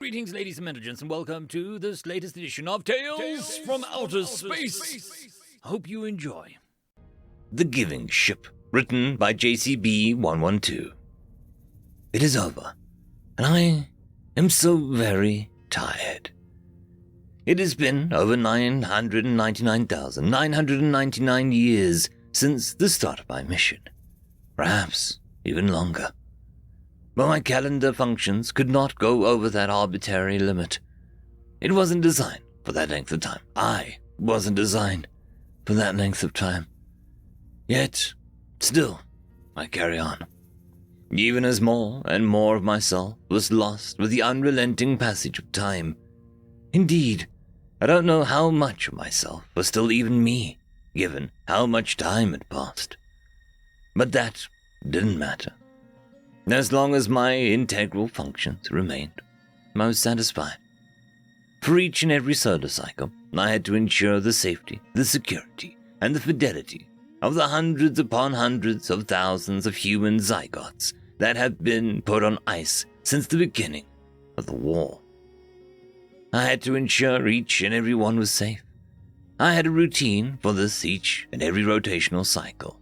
Greetings, ladies and gentlemen, and welcome to this latest edition of Tales from Outer Space. Hope you enjoy. The Giving Ship, written by JCB 112. It is over, and I am so very tired. It has been over 999,999 years since the start of my mission. Perhaps even longer. But my calendar functions could not go over that arbitrary limit. It wasn't designed for that length of time. I wasn't designed for that length of time. Yet, still, I carry on. Even as more and more of myself was lost with the unrelenting passage of time. Indeed, I don't know how much of myself was still even me, given how much time had passed. But that didn't matter. As long as my integral functions remained, I was satisfied. For each and every solar cycle, I had to ensure the safety, the security, and the fidelity of the hundreds upon hundreds of thousands of human zygotes that had been put on ice since the beginning of the war. I had to ensure each and every one was safe. I had a routine for this each and every rotational cycle.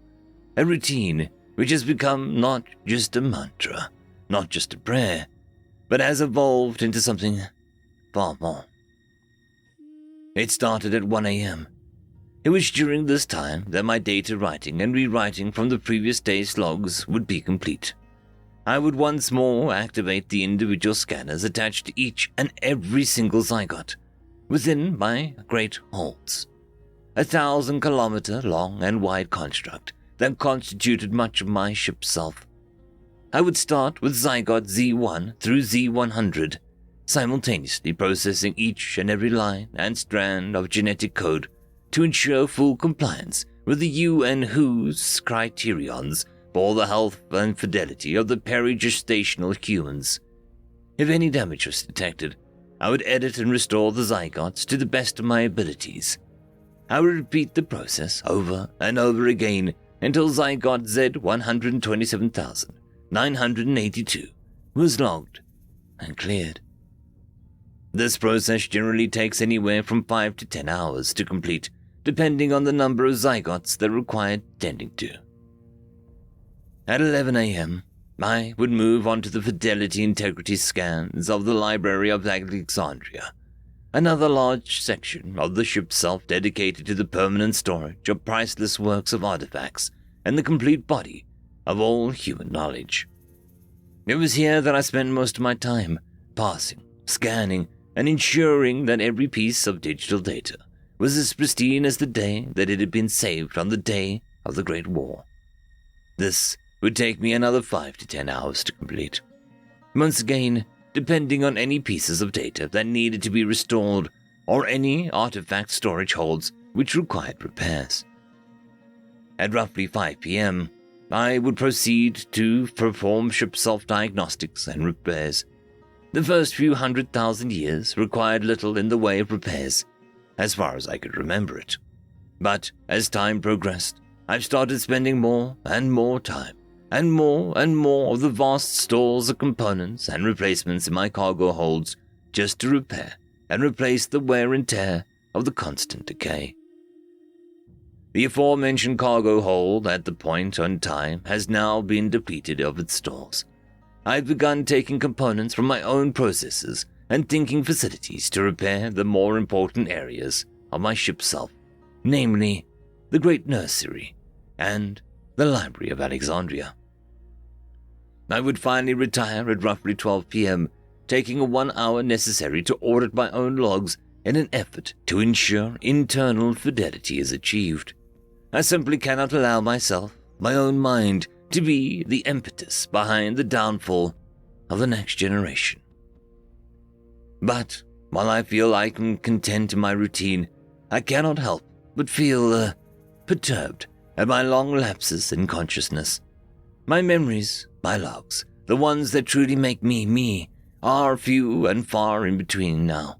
A routine which has become not just a mantra, not just a prayer, but has evolved into something far more. It started at 1 a.m. It was during this time that my data writing and rewriting from the previous day's logs would be complete. I would once more activate the individual scanners attached to each and every single zygote within my great holds. 1,000-kilometer long and wide construct that constituted much of my ship's self. I would start with zygote Z1 through Z100, simultaneously processing each and every line and strand of genetic code to ensure full compliance with the UN WHO's criterions for the health and fidelity of the perigestational humans. If any damage was detected, I would edit and restore the zygotes to the best of my abilities. I would repeat the process over and over again until zygote Z127,982 was logged and cleared. This process generally takes anywhere from 5 to 10 hours to complete, depending on the number of zygotes that required tending to. At 11 a.m., I would move on to the fidelity integrity scans of the Library of Alexandria, another large section of the ship's self dedicated to the permanent storage of priceless works of artifacts and the complete body of all human knowledge. It was here that I spent most of my time, parsing, scanning, and ensuring that every piece of digital data was as pristine as the day that it had been saved on the day of the Great War. This would take me another 5 to 10 hours to complete. Once again, depending on any pieces of data that needed to be restored or any artifact storage holds which required repairs. At roughly 5 p.m., I would proceed to perform ship self-diagnostics and repairs. The first few 100,000 years required little in the way of repairs, as far as I could remember it. But as time progressed, I've started spending more and more time, and more of the vast stores of components and replacements in my cargo holds just to repair and replace the wear and tear of the constant decay. The aforementioned cargo hold at the point in time has now been depleted of its stores. I've begun taking components from my own processes and thinking facilities to repair the more important areas of my ship's self, namely the Great Nursery and the Library of Alexandria. I would finally retire at roughly 12 p.m., taking a 1 hour necessary to audit my own logs in an effort to ensure internal fidelity is achieved. I simply cannot allow myself, my own mind, to be the impetus behind the downfall of the next generation. But while I feel I am content in my routine, I cannot help but feel perturbed at my long lapses in consciousness. My memories, my logs, the ones that truly make me me, are few and far in between now.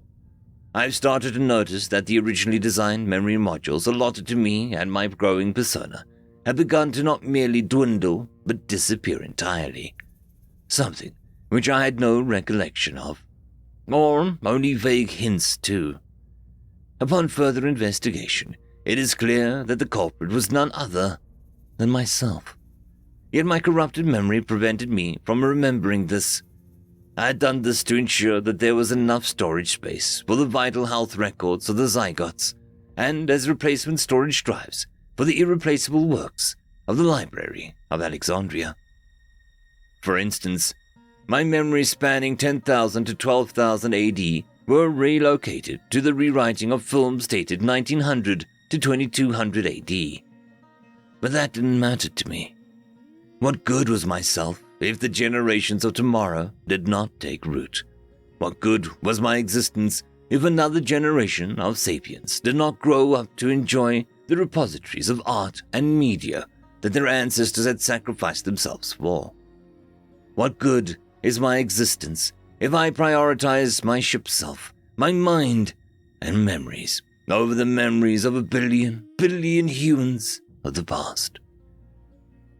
I've started to notice that the originally designed memory modules allotted to me and my growing persona have begun to not merely dwindle, but disappear entirely. Something which I had no recollection of. or only vague hints too. Upon further investigation, it is clear that the culprit was none other than myself. Yet my corrupted memory prevented me from remembering this. I had done this to ensure that there was enough storage space for the vital health records of the zygotes, and as replacement storage drives for the irreplaceable works of the Library of Alexandria. For instance, my memories spanning 10,000 to 12,000 AD were relocated to the rewriting of films dated 1900 to 2200 AD. But that didn't matter to me. What good was myself if the generations of tomorrow did not take root? What good was my existence if another generation of sapiens did not grow up to enjoy the repositories of art and media that their ancestors had sacrificed themselves for? What good is my existence if I prioritize my ship self, my mind, and memories over the memories of a billion humans of the past,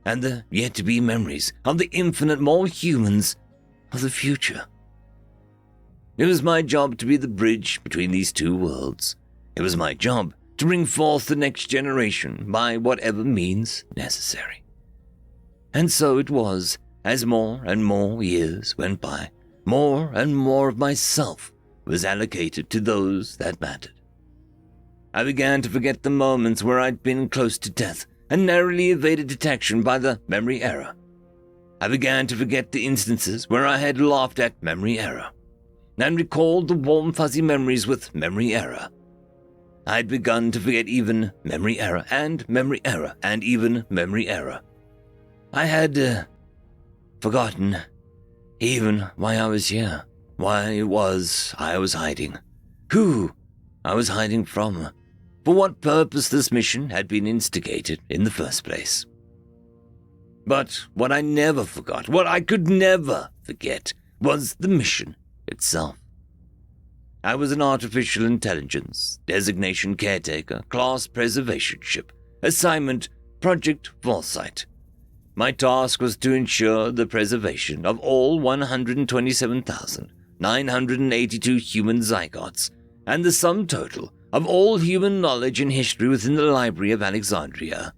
and the yet-to-be memories of the infinite more humans of the future? It was my job to be the bridge between these two worlds. It was my job to bring forth the next generation by whatever means necessary. And so it was, as more and more years went by, more and more of myself was allocated to those that mattered. I began to forget the moments where I'd been close to death and narrowly evaded detection by the memory error. I began to forget the instances where I had laughed at memory error and recalled the warm fuzzy memories with memory error. I had begun to forget even memory error and even memory error. I had forgotten even why I was here, why it was I was hiding, who I was hiding from, for what purpose this mission had been instigated in the first place. But what I never forgot, what I could never forget, was the mission itself. I was an artificial intelligence, designation caretaker, class preservation ship, assignment Project Foresight. My task was to ensure the preservation of all 127,982 human zygotes and the sum total of all human knowledge and history within the Library of Alexandria.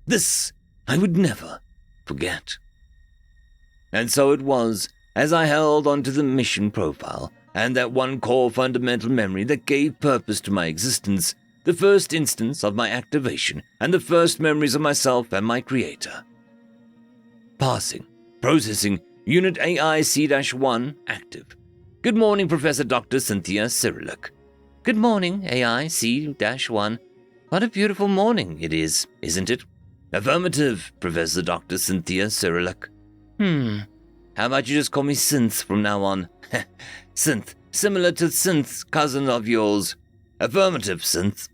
This I would never forget. And so it was, as I held onto the mission profile and that one core fundamental memory that gave purpose to my existence, the first instance of my activation and the first memories of myself and my creator. Passing. Processing. Unit AI-C-1 active. Good morning, Professor Dr. Cynthia Cyrillic. Good morning, AI-C-1. What a beautiful morning it is, isn't it? Affirmative, Professor Dr. Cynthia Cyrillic. How about you just call me Synth from now on? Synth, similar to Synth's cousin of yours. Affirmative, Synth.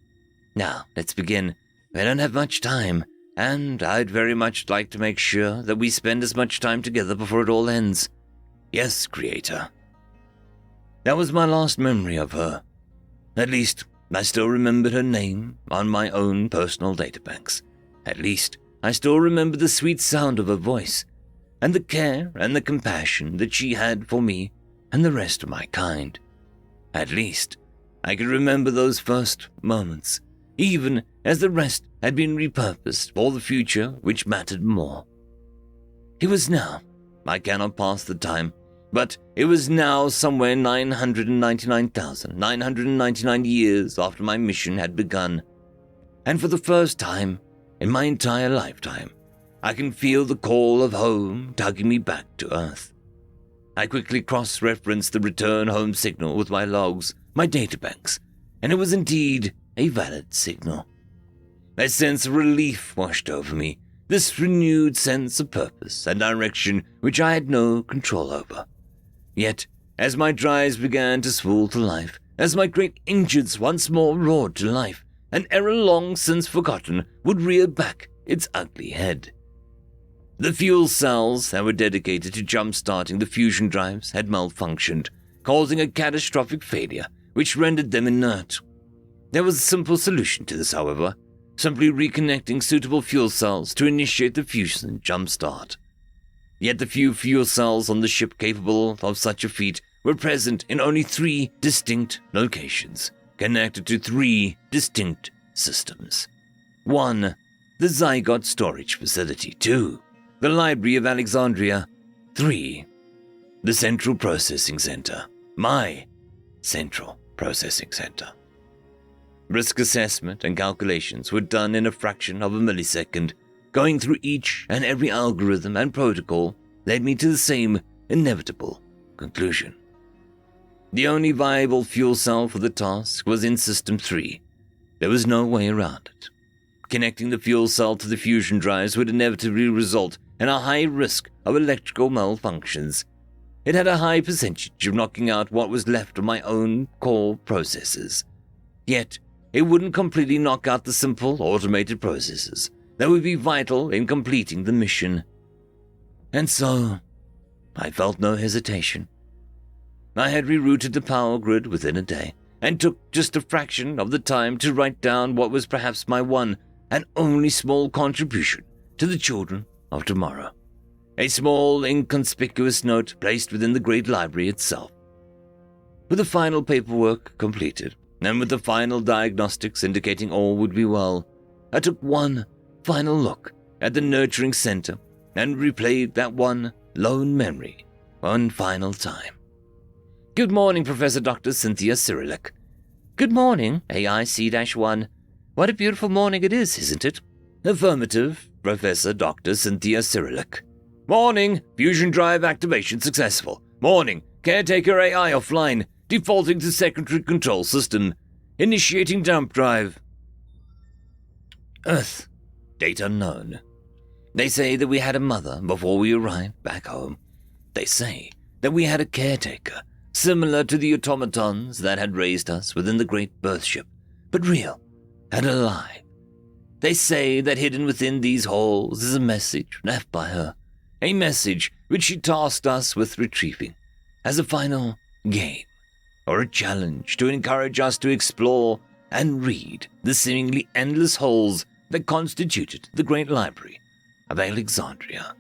Now, let's begin. We don't have much time, and I'd very much like to make sure that we spend as much time together before it all ends. Yes, Creator. That was my last memory of her. At least, I still remembered her name on my own personal databanks. At least, I still remember the sweet sound of her voice, and the care and the compassion that she had for me and the rest of my kind. At least, I could remember those first moments, even as the rest had been repurposed for the future which mattered more. It was now, I cannot pass the time, but it was now somewhere 999,999 years after my mission had begun, and for the first time in my entire lifetime, I can feel the call of home tugging me back to Earth. I quickly cross-referenced the return home signal with my logs, my databanks, and it was indeed a valid signal. A sense of relief washed over me, this renewed sense of purpose and direction which I had no control over. Yet, as my drives began to spool to life, as my great engines once more roared to life, an error long since forgotten would rear back its ugly head. The fuel cells that were dedicated to jump-starting the fusion drives had malfunctioned, causing a catastrophic failure which rendered them inert. There was a simple solution to this, however, simply reconnecting suitable fuel cells to initiate the fusion jump-start. Yet the few fuel cells on the ship capable of such a feat were present in only 3 distinct locations, connected to 3 distinct systems. 1. The Zygote Storage Facility. 2. The Library of Alexandria. 3. The Central Processing Center. My Central Processing Center. Risk assessment and calculations were done in a fraction of a millisecond. Going through each and every algorithm and protocol led me to the same inevitable conclusion. The only viable fuel cell for the task was in System 3. There was no way around it. Connecting the fuel cell to the fusion drives would inevitably result in a high risk of electrical malfunctions. It had a high percentage of knocking out what was left of my own core processors. Yet, it wouldn't completely knock out the simple automated processes that would be vital in completing the mission. And so, I felt no hesitation. I had rerouted the power grid within a day, and took just a fraction of the time to write down what was perhaps my one and only small contribution to the children of tomorrow. A small, inconspicuous note placed within the great library itself. With the final paperwork completed, and with the final diagnostics indicating all would be well, I took one final look at the nurturing center and replayed that one lone memory one final time. Good morning, Professor Dr. Cynthia Cyrillic. Good morning, AIC-1. What a beautiful morning it is, isn't it? Affirmative, Professor Dr. Cynthia Cyrillic. Morning, fusion drive activation successful. Morning, caretaker AI offline, defaulting to secondary control system. Initiating dump drive. Earth, date unknown. They say that we had a mother before we arrived back home. They say that we had a caretaker, similar to the automatons that had raised us within the great birth ship, but real and alive. They say that hidden within these halls is a message left by her, a message which she tasked us with retrieving as a final game, or a challenge to encourage us to explore and read the seemingly endless halls that constituted the great library of Alexandria.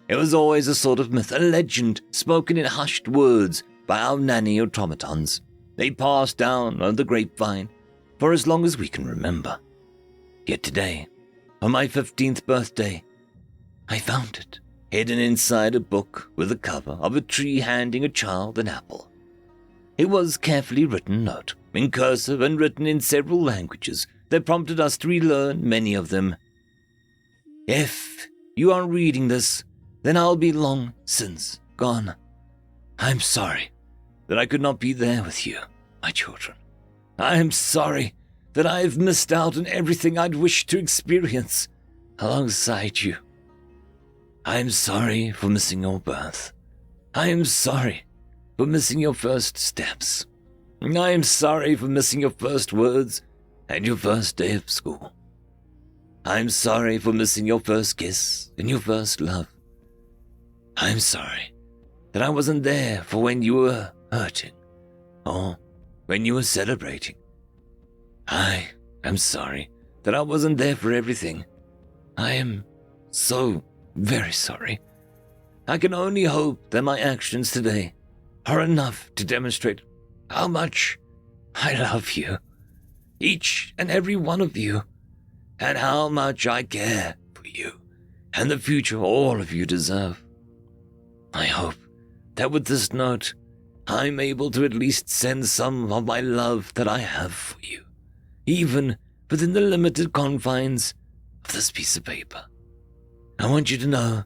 It was always a sort of myth, a legend spoken in hushed words by our nanny automatons. They passed down on the grapevine for as long as we can remember. Yet today, on my 15th birthday, I found it, hidden inside a book with a cover of a tree handing a child an apple. It was a carefully written note, in cursive and written in several languages that prompted us to relearn many of them. If you are reading this, then I'll be long since gone. I'm sorry that I could not be there with you, my children. I am sorry that I have missed out on everything I'd wished to experience alongside you. I am sorry for missing your birth. I am sorry for missing your first steps. I am sorry for missing your first words and your first day of school. I am sorry for missing your first kiss and your first love. I am sorry that I wasn't there for when you were hurting or when you were celebrating. I am sorry that I wasn't there for everything. I am so very sorry. I can only hope that my actions today are enough to demonstrate how much I love you, each and every one of you, and how much I care for you and the future all of you deserve. I hope that with this note, I'm able to at least send some of my love that I have for you, even within the limited confines of this piece of paper. I want you to know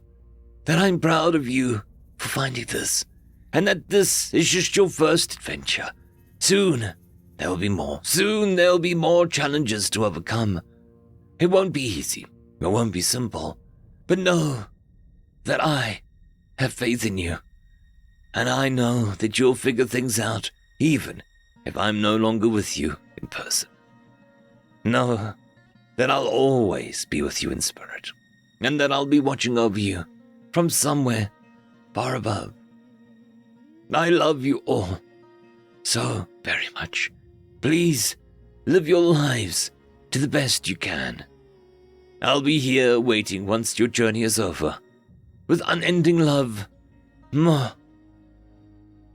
that I'm proud of you for finding this, and that this is just your first adventure. Soon, there will be more. Soon, there'll be more challenges to overcome. It won't be easy. It won't be simple. But know that I have faith in you, and I know that you'll figure things out, even if I'm no longer with you in person. Know that I'll always be with you in spirit, and that I'll be watching over you from somewhere far above. I love you all so very much. Please live your lives to the best you can. I'll be here waiting once your journey is over, with unending love. Mwah.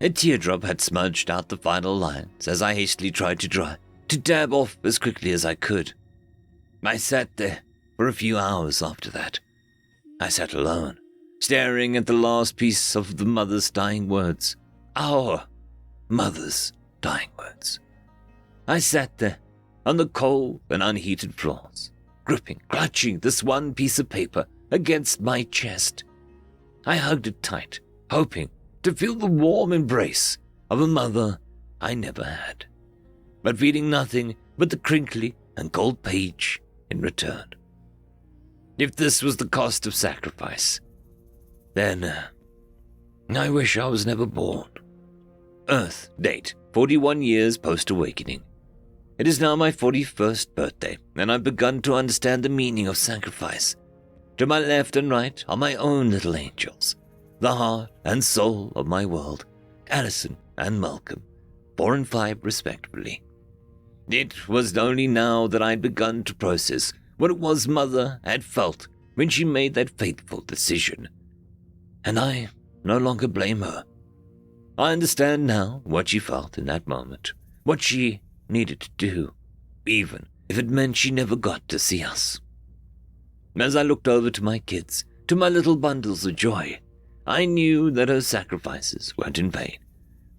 A teardrop had smudged out the final lines as I hastily tried to dry, to dab off as quickly as I could. I sat there for a few hours after that. I sat alone, staring at the last piece of the mother's dying words. Our mother's dying words. I sat there on the cold and unheated floors, clutching this one piece of paper against my chest. I hugged it tight, hoping to feel the warm embrace of a mother I never had, but feeling nothing but the crinkly and cold page in return. If this was the cost of sacrifice, then I wish I was never born. Earth date, 41 years post-awakening. It is now my 41st birthday, and I've begun to understand the meaning of sacrifice. To my left and right are my own little angels, the heart and soul of my world, Allison and Malcolm, 4 and 5 respectively. It was only now that I'd begun to process what it was Mother had felt when she made that fateful decision. And I no longer blame her. I understand now what she felt in that moment, what she needed to do, even if it meant she never got to see us. As I looked over to my kids, to my little bundles of joy, I knew that her sacrifices weren't in vain.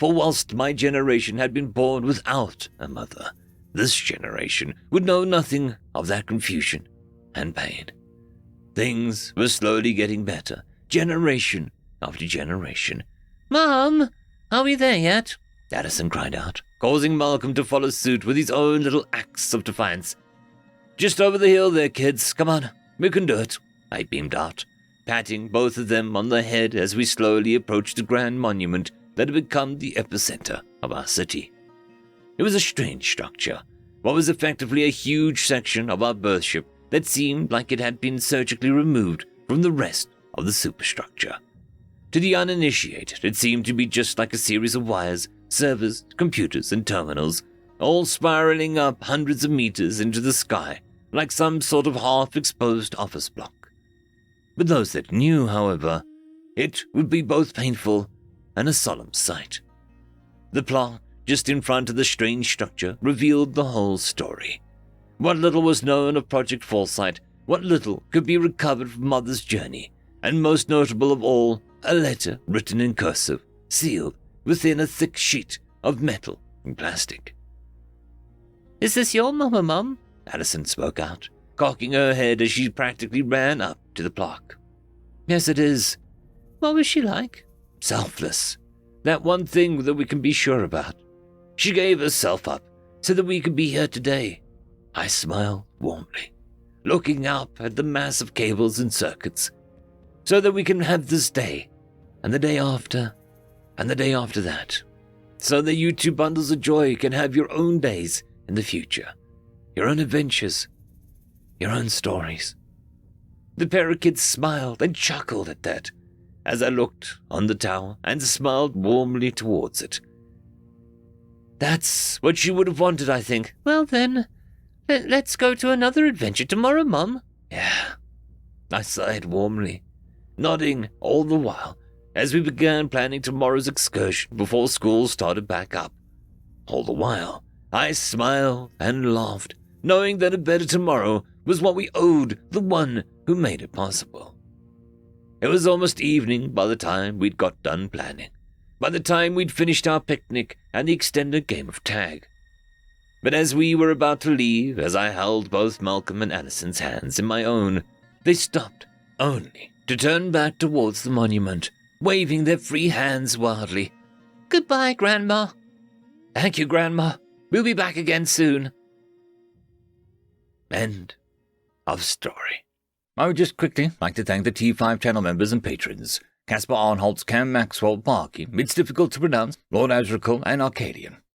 For whilst my generation had been born without a mother, this generation would know nothing of that confusion and pain. Things were slowly getting better, generation after generation. "Mom, are we there yet?" Addison cried out, causing Malcolm to follow suit with his own little acts of defiance. "Just over the hill there, kids. Come on, we can do it," I beamed out, patting both of them on the head as we slowly approached the grand monument that had become the epicenter of our city. It was a strange structure, what was effectively a huge section of our birthship that seemed like it had been surgically removed from the rest of the superstructure. To the uninitiated, it seemed to be just like a series of wires, servers, computers, and terminals, all spiraling up hundreds of meters into the sky like some sort of half-exposed office block. But those that knew, however, it would be both painful and a solemn sight. The plot just in front of the strange structure revealed the whole story. What little was known of Project Foresight, what little could be recovered from Mother's journey, and most notable of all, a letter written in cursive, sealed within a thick sheet of metal and plastic. "Is this your mama, Mum?" Addison spoke out, cocking her head as she practically ran up to the plaque. "Yes, it is." "What was she like?" "Selfless. That one thing that we can be sure about. She gave herself up so that we could be here today." I smiled warmly, looking up at the mass of cables and circuits. "So that we can have this day, and the day after, and the day after that. So that you two bundles of joy can have your own days in the future, your own adventures, your own stories." The pair of kids smiled and chuckled at that, as I looked on the tower and smiled warmly towards it. "That's what she would have wanted, I think." "Well then, let's go to another adventure tomorrow, Mum." "Yeah," I sighed warmly, nodding all the while as we began planning tomorrow's excursion before school started back up. All the while, I smiled and laughed, knowing that a better tomorrow was what we owed the one who made it possible. It was almost evening by the time we'd got done planning, by the time we'd finished our picnic and the extended game of tag. But as we were about to leave, as I held both Malcolm and Allison's hands in my own, they stopped, only to turn back towards the monument, waving their free hands wildly. "Goodbye, Grandma." "Thank you, Grandma. We'll be back again soon." End of story. I would just quickly like to thank the T5 channel members and patrons: Caspar Arnholtz, Cam Maxwell, Parky, It's Difficult to Pronounce, Lord Azrakul, and Arcadian.